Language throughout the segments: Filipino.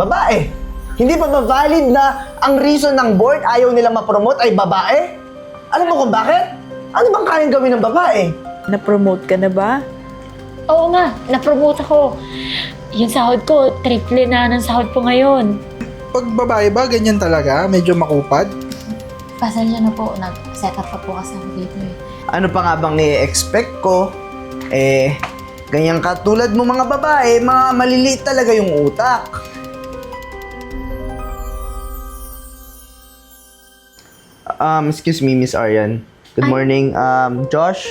Babae. Hindi pa ba valid na ang reason ng board ayaw nila ma-promote ay babae? Alam mo kung bakit? Ano bang kayang gawin ng babae? Na-promote ka na ba? Oo nga, na-promote ako. Yung sahod ko, triple na ng sahod ko ngayon. Pag babae ba, ganyan talaga? Medyo makupad? Pasensya na po, nag-set up pa po kasi ako dito eh. Ano pa nga bang i-expect ko? Ganyan katulad mo mga babae, mga maliliit talaga yung utak. Excuse me, Miss Aryan. Good morning. Josh,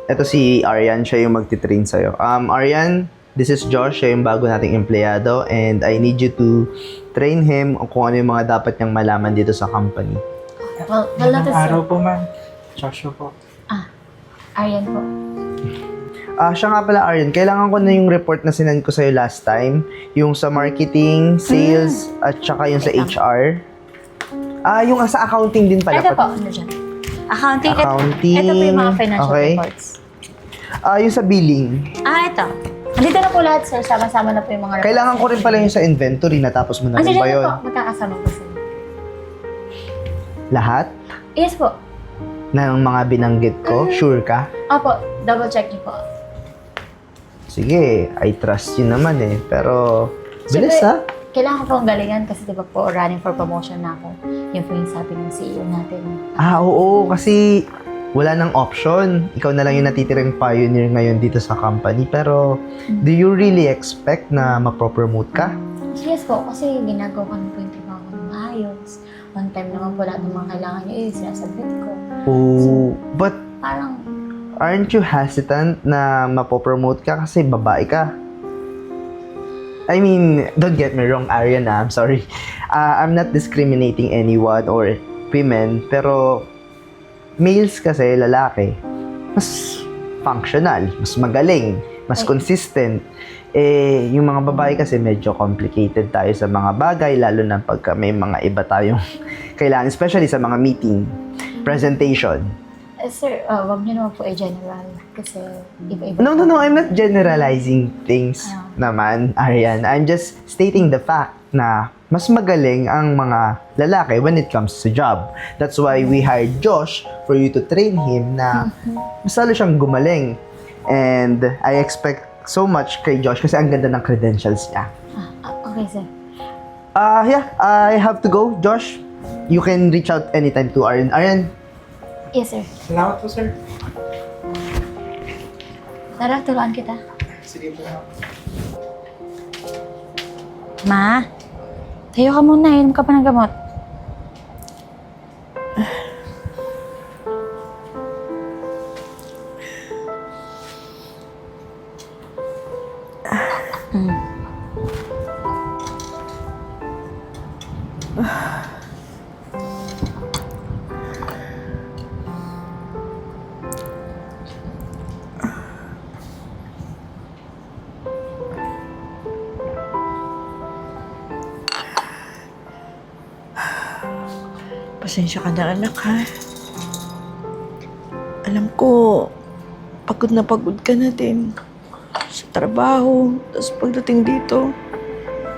ito si Aryan, siya yung magtitrain sa'yo. Aryan, this is Josh, siya yung bago nating empleyado and I need you to train him kung ano yung mga dapat niyang malaman dito sa company. Well, Magandang that's araw po, ma'am. Joshua po. Aryan po. Siya nga pala, Aryan, kailangan ko na yung report na sinend ko sa'yo last time. Yung sa marketing, sales, at saka yung sa HR. Yung sa accounting din pala. Ito po, ano dyan? Accounting. Accounting. Ito po yung mga financial Okay. reports. Yung sa billing. Ito. Nandito na po lahat, sir. Sama-sama na po yung mga reports. Kailangan ko rin pala yung sa inventory. Natapos mo na rin Andiyan ba na yun? po, magkakasama po sila. Lahat? Yes po. Ng mga binanggit ko? Sure ka? Opo, double check niyo po. Sige, I trust you naman eh. Pero, bilis Siyempre, ha? Kailangan ko pong galingan kasi diba po running for promotion na ako. Yun po yung sabi ng CEO natin. Oo, kasi wala nang option. Ikaw na lang yung natitirang pioneer ngayon dito sa company. Pero, do you really expect na mapropromote ka? Yes po, kasi ginagawa ko na po yung trabaho ko ng maayos. On time naman po lahat ng mga kailangan niyo sinasabit ko. Oh, but Parang, aren't you hesitant na mapopromote ka kasi babae ka? I mean, don't get me wrong, Ariana, I'm sorry. I'm not discriminating anyone or women, pero males kasi, lalaki, mas functional, mas magaling, mas consistent. Yung mga babae kasi medyo complicated tayo sa mga bagay, lalo na pagka may mga iba tayong kailangan, especially sa mga meeting, presentation. sir, wag niyo naman po general kasi iba-iba. No, I'm not generalizing things naman, Arian. I'm just stating the fact na mas magaling ang mga lalaki when it comes to job. That's why we hired Josh for you to train him na mas lalo siyang gumaling. And I expect so much kay Josh kasi ang ganda ng credentials niya. Okay, sir. Yeah, I have to go. Josh, you can reach out anytime to Arian. Arian, Yes, sir. Salamat po, sir. Tara, turuan kita. Sige po. Ma, tayo ka muna. Inom ka pa ng gamot. Pasensya ka na, anak, ha? Alam ko, na pagod ka na din sa trabaho. Tapos pagdating dito,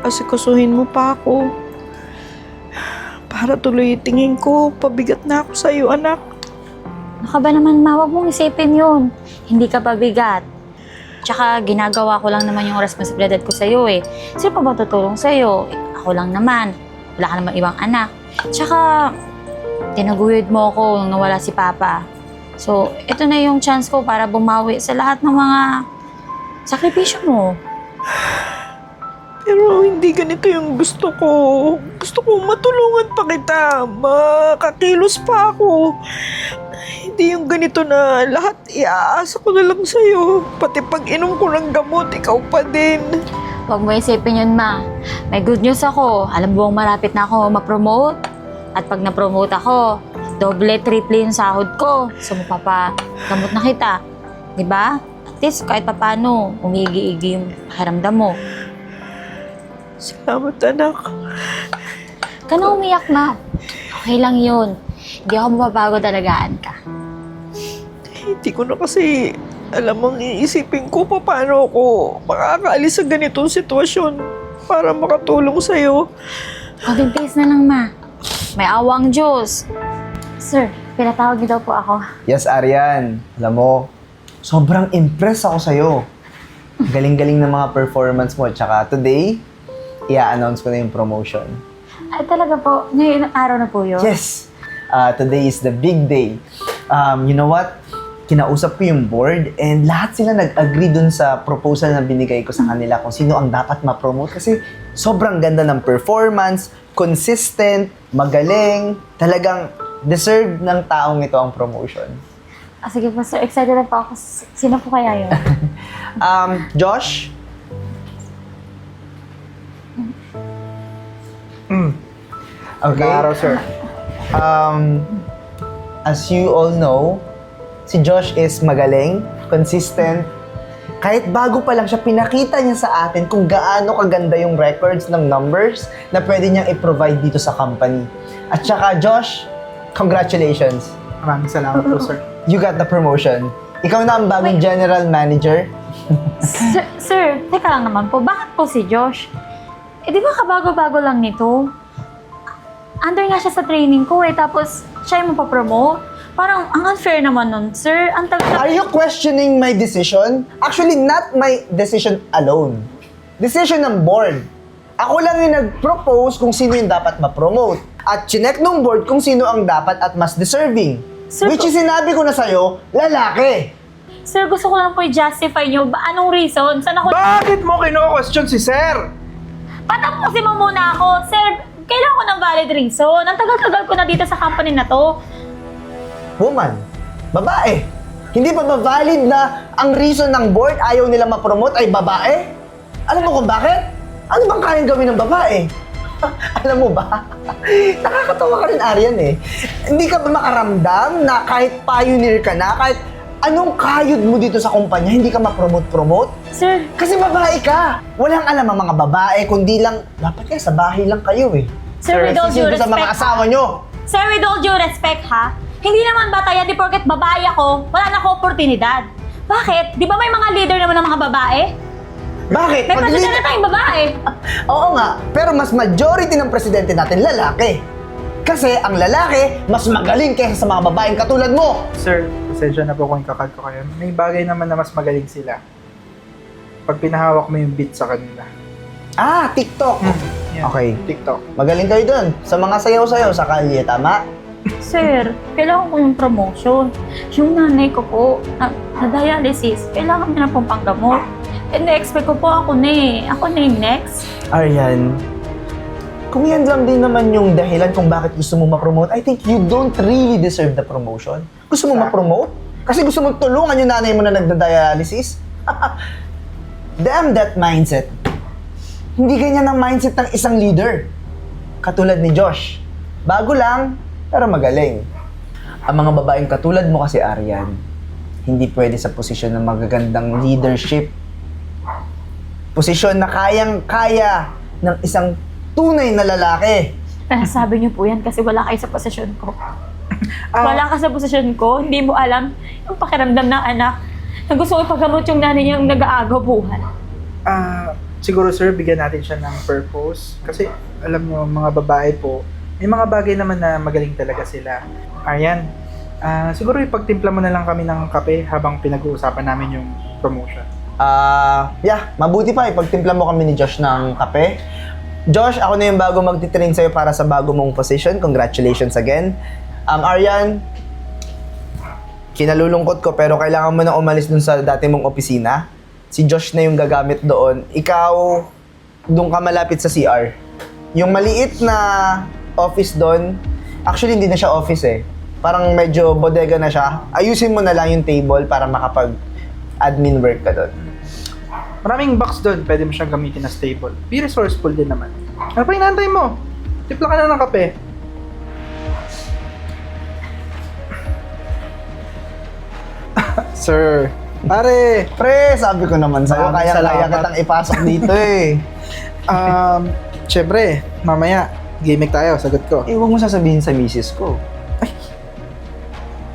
asikasuhin mo pa ako. Para tuloy tingin ko, pabigat na ako sa'yo, anak. Ano ka ba naman, ma? Huwag mong isipin yun. Hindi ka pabigat. Tsaka ginagawa ko lang naman yung responsibilidad ko sa'yo eh. Sino pa ba tutulong sa'yo? Ako lang naman. Wala ka naman ibang anak. Tsaka, tinaguyod mo ako nung nawala si Papa. So, ito na yung chance ko para bumawi sa lahat ng mga sakripisyo mo. Pero hindi ganito yung gusto ko. Gusto ko matulungan pa kita. Makakilos pa ako. Hindi yung ganito na lahat iaasa ko na lang sa'yo. Pati pag inom ko ng gamot, ikaw pa din. Huwag mo isipin yun, ma. May good news ako. Alam mo bang malapit na ako ma-promote? At pag na-promote ako, doble, triple yung sahod ko. So, mapapagamot na kita. Diba? At least, kahit papano, umigi-igi yung pakiramdam mo. Salamat, anak. Ka na umiyak, ma. Okay lang yun. Hindi ako mapapagod alagaan ka. Hindi ko na kasi alam ang iisipin ko paano ako makakaalis sa ganitong sitwasyon. para makatulong sa'yo. Konting tiis na lang, ma. May awang Diyos. Sir, pinatawag niyo daw po ako. Yes, Arian. Alam mo, sobrang impressed ako sa'yo. Galing-galing ng mga performance mo. Tsaka today, i-announce ko na yung promotion. Ay, talaga po. Ngayon araw na po yun. Yes! Today is the big day. You know what? Kinausap ko yung board and lahat sila nag-agree dun sa proposal na binigay ko sa kanila kung sino ang dapat ma-promote kasi sobrang ganda ng performance, consistent, magaling, talagang deserve ng taong ito ang promotion. Sige po, sir. Excited na po ako. Sino po kaya yun? Josh? Okay. Araw, sir. As you all know, si Josh is magaling, consistent. Kahit bago pa lang siya, pinakita niya sa atin kung gaano kaganda yung records ng numbers na pwede niyang i-provide dito sa company. At saka, Josh, congratulations. Maraming salamat po, sir. You got the promotion. Ikaw na ang bagong general manager. Sir, teka lang naman po. Bakit po si Josh? Di ba kabago-bago lang nito? Under nga siya sa training ko tapos siya yung mapapromote. Parang ang unfair naman nun, sir. Ang tagal. Are you questioning my decision? Actually, not my decision alone. Decision ng board. Ako lang yung nag-propose kung sino yung dapat ma-promote. At chinek ng board kung sino ang dapat at mas deserving. Sir, Which is sinabi ko na sa'yo, lalaki. Sir, gusto ko lang po i-justify nyo. Anong reason? Saan ako... Bakit mo kino-question si sir? Patapusin mo muna ako. Sir, kailangan ko ng valid reason. Ang tagal-tagal ko na dito sa company na to. Woman, babae. Hindi pa ba valid na ang reason ng board ayaw nila ma-promote ay babae? Alam mo kung bakit? Ano bang kayang gawin ng babae? Alam mo ba? Nakakatawa ka rin, Arian eh. Hindi ka ba makaramdam na kahit pioneer ka na, kahit anong kayod mo dito sa kumpanya, hindi ka ma-promote-promote? Sir, Kasi babae ka. Walang alam ang mga babae, kundi lang, dapat kaya sa bahay lang kayo eh. Sir, with all due Sisilbi sa mga respect, asawa nyo. Sir, with all due respect ha, hindi naman batayan di porket babae ako, wala na ako oportunidad. Bakit? Di ba may mga leader naman ng mga babae? Bakit? May Pag- presidente na tayong babae. Oo nga, pero mas majority ng presidente natin lalaki. Kasi ang lalaki, mas magaling kaysa sa mga babaeng katulad mo. Sir, pasensya na po kung kakad ko kayo. May bagay naman na mas magaling sila. Pag pinahawak mo yung beat sa kanila. Ah, TikTok. Yan, Okay. TikTok. Magaling kayo dun. Sa mga sayaw-sayaw sa kalye, tama? Sir, kailangan ko yung promotion. Yung nanay ko po, na-dialysis, kailangan niya na pong panggamot. And na-expect ko po ako na eh. Ako na yung next. Aryan, kung yan lang din naman yung dahilan kung bakit gusto mo ma-promote, I think you don't really deserve the promotion. Gusto mo ma-promote? Kasi gusto mo tulungan yung nanay mo na nagda-dialysis? Damn that mindset. Hindi ganyan ang mindset ng isang leader. Katulad ni Josh. Bago lang, pero magaling. Ang mga babaeng katulad mo kasi, Aryan, hindi pwede sa posisyon ng magagandang leadership. Posisyon na kayang-kaya ng isang tunay na lalaki. Pero sabi niyo po yan kasi wala kayo sa posisyon ko. Wala ka sa posisyon ko, hindi mo alam yung pakiramdam ng anak na gusto ko ipagamot yung nanay niyang nag-aagaw buhay. Siguro sir, bigyan natin siya ng purpose. Kasi alam nyo, mga babae po, may mga bagay naman na magaling talaga sila. Ayan, siguro ipagtimpla mo na lang kami ng kape habang pinag-uusapan namin yung promotion. Mabuti pa, ipagtimpla mo kami ni Josh ng kape. Josh, ako na yung bago magtitrain sa'yo para sa bago mong position. Congratulations again. Aryan, kinalulungkot ko pero kailangan mo na umalis dun sa dati mong opisina. Si Josh na yung gagamit doon. Ikaw, doon ka malapit sa CR. Yung maliit na office doon, actually hindi na siya office eh. Parang medyo bodega na siya. Ayusin mo na lang yung table para makapag-admin work ka doon. Maraming box doon, pwede mo siyang gamitin na stable. Be resourceful din naman. Ano pa inaantay mo? Timpla ka na ng kape. Sir, pare, Pre, sabi ko naman sa'yo, Maraming kaya salamat. kitang ipasok dito eh. syempre, mamaya, gimmick tayo, sagot ko. Eh, huwag mo sasabihin sa misis ko.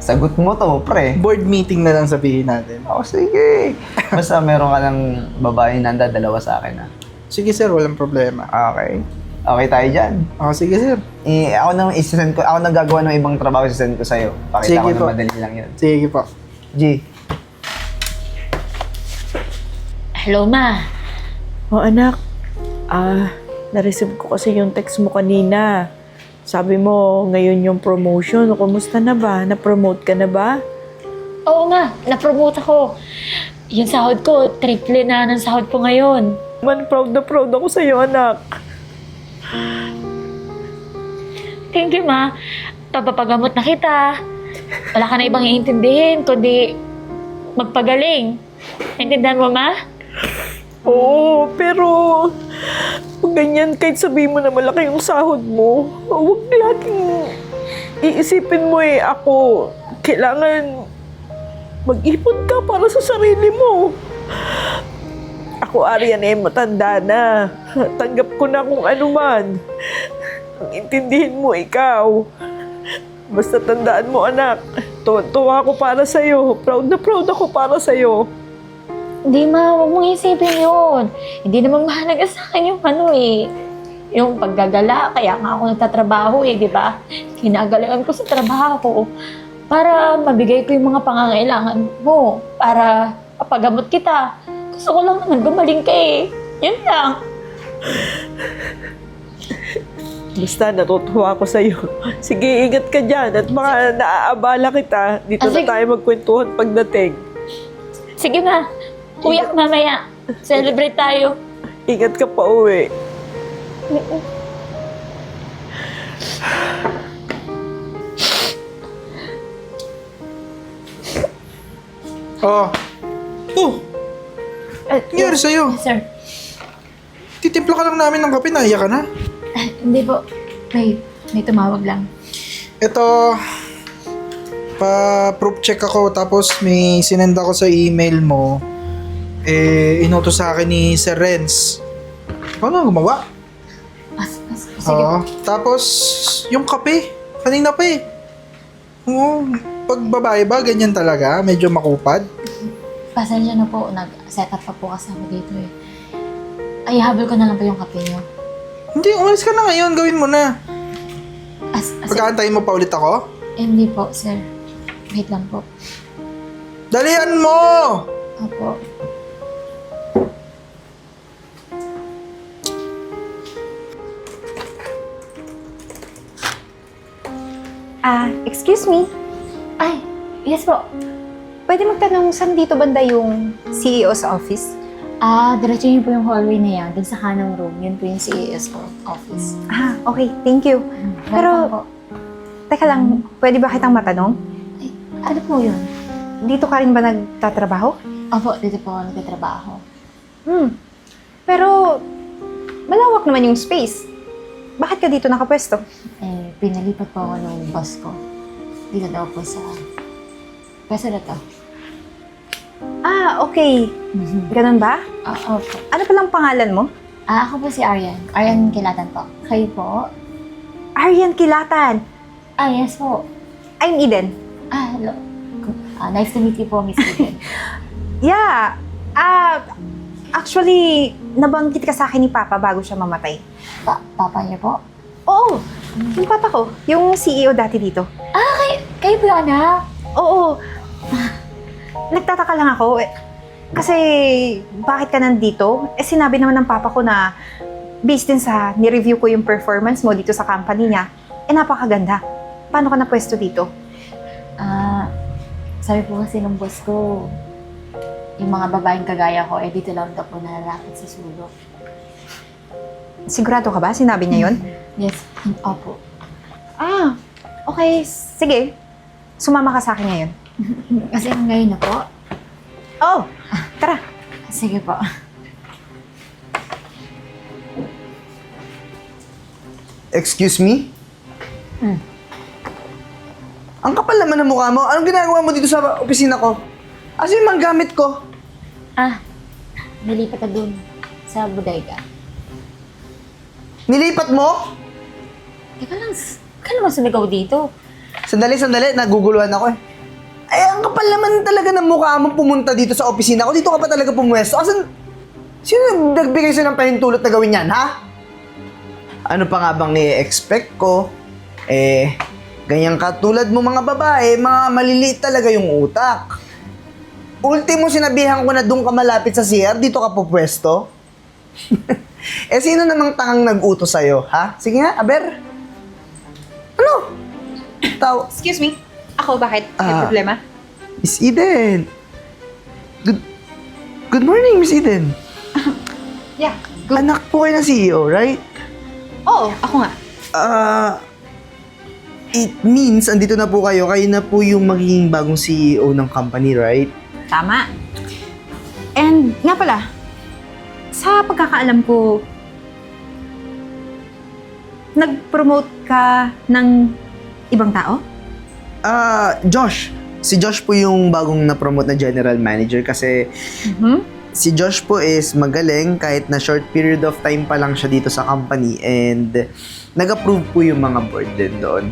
Sagot mo to, pre. Board meeting na lang sabihin natin. Oh, sige. Basta meron ka ng babae na dalawa sa akin, ah. Sige sir, walang problema. Okay. Okay tayo dyan. Sige sir. Ako nang isisend ko, ako nang gagawa ng ibang trabaho, isisend ko sa'yo. Pakita Sige ko na po. madali lang yun. Sige po. G. Hello, ma. O anak, na-receive ko kasi yung text mo kanina. Sabi mo, ngayon yung promotion. Kumusta na ba? Na-promote ka na ba? Oo nga, na-promote ako. Yung sahod ko, triple na ng sahod ko ngayon. Man, proud na proud ako sa'yo, anak. Thank you, ma. Papapagamot na kita. Wala ka na ibang iintindihin, kundi magpagaling. Naintindihan mo, ma? Oo, pero pag ganyan, kahit sabihin mo na malaki yung sahod mo, huwag laging iisipin mo ako. Kailangan mag-ipon ka para sa sarili mo. Ako, Arian, matanda na. Tanggap ko na kung ano man. Ang intindihin mo, ikaw. Basta tandaan mo, anak. Tuwa ako para sa'yo. Proud na proud ako para sa'yo. Hindi, ma. Huwag mong isipin yun. Hindi naman mahalaga sa akin yung yung paggagala. Kaya nga ako nagtatrabaho di ba? Kinagalingan ko sa trabaho para mabigay ko yung mga pangangailangan mo. Para papagamot kita. Gusto ko lang naman gumaling ka Yun lang. Basta natutuwa ako sa'yo. Sige, ingat ka dyan. At baka naaabala kita. Dito na Sige. tayo magkwentuhan pagdating. Sige, ma. Uwi ako mamaya. Celebrate tayo. Ingat ka pa uwi. Oh, nangyari sa'yo? Sir. Titimpla ka lang namin ng kape, naiyak ka na. Hindi po. May tumawag lang. Ito, pa-proof check ako, tapos may sinend ako sa email mo. Inutos sa akin ni Sir Renz. Paano gumawa? Sige. Oo. Tapos, yung kape, kanina pa Oo, pag babae ba, ganyan talaga? Medyo makupad? Pasensya na po. Nag-set up pa po kasama dito Ay, habol ko na lang po yung kape niyo. Hindi, umalis ka na ngayon, gawin mo na. Sir, Pagkaantayin mo pa ulit ako? hindi po, sir. Wait lang po. Dalihan mo! Opo. Excuse me. Ay, yes po. Pwede magtanong saan dito banda yung CEO sa office? Diretso niyo po yung hallway na yan. Dun sa kanang room. Yun po yung CES office. Okay. Thank you. Pero- Welcome po. Teka lang, pwede ba kitang matanong? Ay, ano po yun? Dito ka rin ba nagtatrabaho? Opo, dito po ako nagtatrabaho. Pero, malawak naman yung space. Bakit ka dito nakapwesto? Pinalipat po ako ng boss ko. Dito daw po sa pwesto na to. Okay. Ganun ba? Opo. Ano palang pangalan mo? Ako po si Arian. Arian Kilatan po. Kayo po? Arian Kilatan. Yes po. I'm Eden. Hello. Nice to meet you po, Miss Eden. Yeah. Actually, nabanggit ka sa akin ni Papa bago siya mamatay. Papa niyo po? Oo. Yung Papa ko. Yung CEO dati dito. Kayo po yung anak? Oo. Nagtataka lang ako. Kasi, bakit ka nandito? Sinabi naman ng papa ko na based din sa ni-review ko yung performance mo dito sa company niya, napakaganda. Paano ka napwesto dito? Sabi po kasi ng boss ko, yung mga babaeng kagaya ko, dito lang daw po nalalapit sa sulok. Sigurado ka ba? Sinabi niya yun? Yes, opo. Okay. Sige. Sumama ka sa akin ngayon. Kasi ngayon na po. Tara. Sige po. Excuse me? Ang kapal naman ng mukha mo. Anong ginagawa mo dito sa opisina ko? Asa yung mga gamit ko? Nalipat na dun sa bodega. Nilipat mo? Teka lang, ka naman sumigaw dito. Sandali, naguguluhan ako ang kapal naman talaga ng mukha mo pumunta dito sa opisina ko. Dito ka pa talaga pumuwesto. Sino nagbigay sa'yo ng panintulot na gawin yan, ha? Ano pa nga bang i-expect ko? Ganyan katulad mo mga babae, mga maliliit talaga yung utak. Ultimo sinabihan ko na doon ka malapit sa CR, dito ka pupwesto. Sino namang tangang nag-utos sa'yo, ha? Sige nga, Aber. Ano? Excuse me. Ako, bakit? May problema? Miss Eden. Good morning, Miss Eden. Yeah. Anak po kayo ng CEO, right? Oo, ako nga. It means, andito na po kayo. Kayo na po yung magiging bagong CEO ng company, right? Tama. And nga pala, sa pagkakaalam ko, nag-promote ka ng ibang tao? Josh. Si Josh po yung bagong na-promote na general manager kasi si Josh po is magaling kahit na short period of time pa lang siya dito sa company and nag-approve po yung mga board din doon.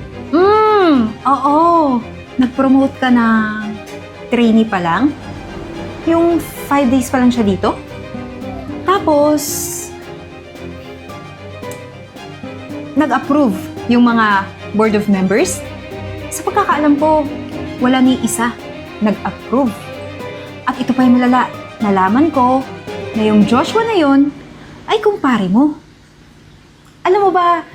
Oo. Nag-promote ka ng trainee pa lang? Yung 5 days pa lang siya dito? Tapos, nag-approve yung mga board of members? Sa pagkakaalam ko, wala ni isa nag-approve. At ito pa yung malala. Nalaman ko na yung Joshua na yon ay kumpare mo. Alam mo ba,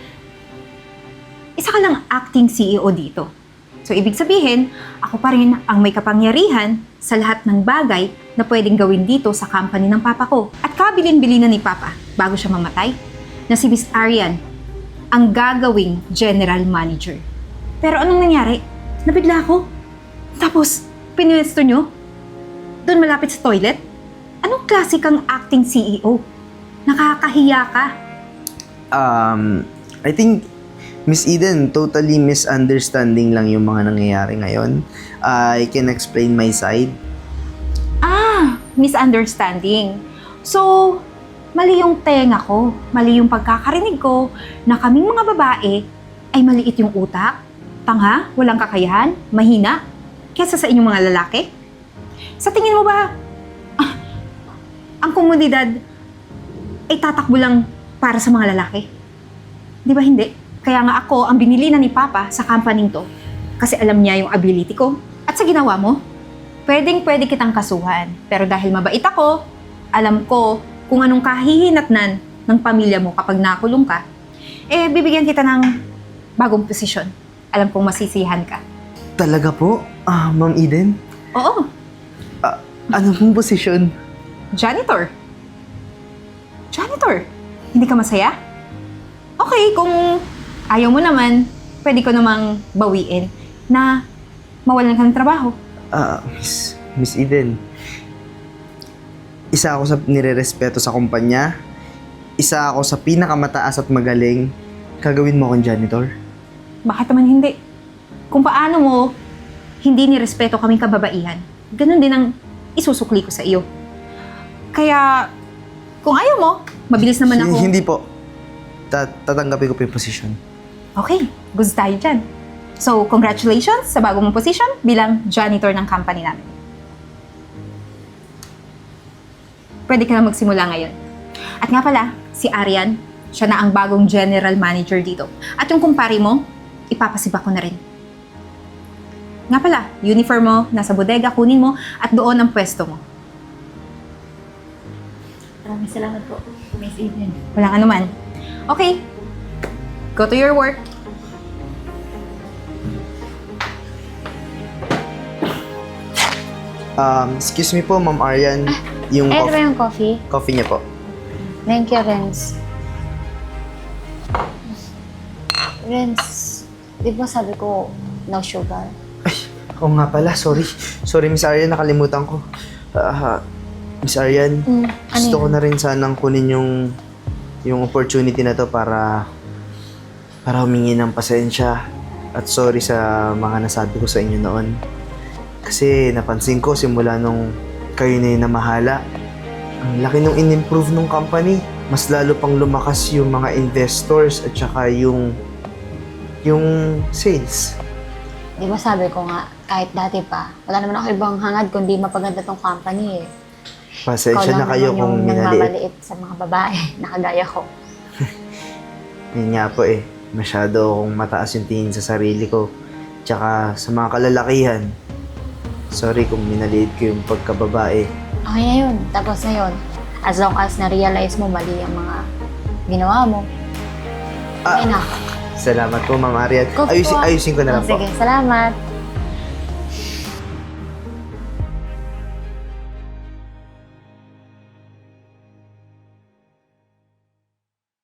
isa ka lang acting CEO dito. So, ibig sabihin, ako pa rin ang may kapangyarihan sa lahat ng bagay na pwedeng gawin dito sa company ng papa ko. At kabilin-bilin na ni papa, bago siya mamatay, na si Miss Arian ang gagawing general manager. Pero anong nangyari? Nabigla ako. Tapos, pinwesto nyo? Doon malapit sa toilet? Anong klase kang acting CEO? Nakakahiya ka. I think Miss Eden, totally misunderstanding lang yung mga nangyayari ngayon. I can explain my side. Misunderstanding. So, mali yung tenga ko, mali yung pagkakarinig ko na kaming mga babae ay maliit yung utak, tanga, walang kakayahan, mahina, kesa sa inyong mga lalaki? Sa tingin mo ba, ang komunidad ay tatakbo lang para sa mga lalaki? Di ba hindi? Kaya nga ako ang binili na ni Papa sa company to kasi alam niya yung ability ko. At sa ginawa mo, pwedeng-pwede kitang kasuhan. Pero dahil mabait ako, alam ko kung anong kahihinatnan ng pamilya mo kapag nakulong ka, bibigyan kita ng bagong posisyon. Alam kong masisihan ka. Talaga po? Ma'am Eden? Oo, Ano pong posisyon? janitor. Janitor, hindi ka masaya? Okay, kung ayaw mo naman, pwede ko namang bawiin na mawalan ka ng trabaho. Miss Eden, isa ako sa nire-respeto sa kumpanya, isa ako sa pinakamataas at magaling, gagawin mo akong janitor? Bakit naman hindi? Kung paano mo hindi nirespeto kaming kababaihan, ganun din ang isusukli ko sa iyo. Kaya, kung ayaw mo, mabilis naman ako. Hindi po. Tatanggapin ko po yung posisyon. Okay, gusto tayo dyan. So, congratulations sa bagong mong position bilang janitor ng company namin. Pwede ka na magsimula ngayon. At nga pala, si Arian, siya na ang bagong general manager dito. At yung kumpare mo, ipapasiba ko na rin. Nga pala, uniform mo, nasa bodega, kunin mo, at doon ang pwesto mo. Maraming salamat po, Miss Eden. Walang anuman. Okay, go to your work. Excuse me po, Ma'am Arian. Yung Ito ba yung coffee? coffee niya po. Thank you, Renz. Renz, di ba sabi ko no sugar? Oo nga pala, sorry. Sorry, Miss Arian, nakalimutan ko. Miss Arian, gusto ko na rin sanang kunin yung opportunity na to para humingi ng pasensya at sorry sa mga nasabi ko sa inyo noon. Kasi napansin ko simula nung kayo na yung namahala, ang laki nung in-improve ng company. Mas lalo pang lumakas yung mga investors at saka yung sales. Di ba sabi ko nga, kahit dati pa, wala naman ako ibang hangad kundi mapaganda tong company eh. Pasensya Ikaw na lang kayo naman kung yung minaliit. nagmamaliit sa mga babae na kagaya ko. Yun nga po eh. Masyado akong mataas yung tingin sa sarili ko. Tsaka sa mga kalalakihan. Sorry kung minaliit ko yung pagkababae. Okay na yun. Tapos na yun. As long as na-realize mo mali ang mga ginawa mo. Okay na. Salamat po, Ma'am Arian. Go po. Ayusin ko na lang po. Sige, salamat.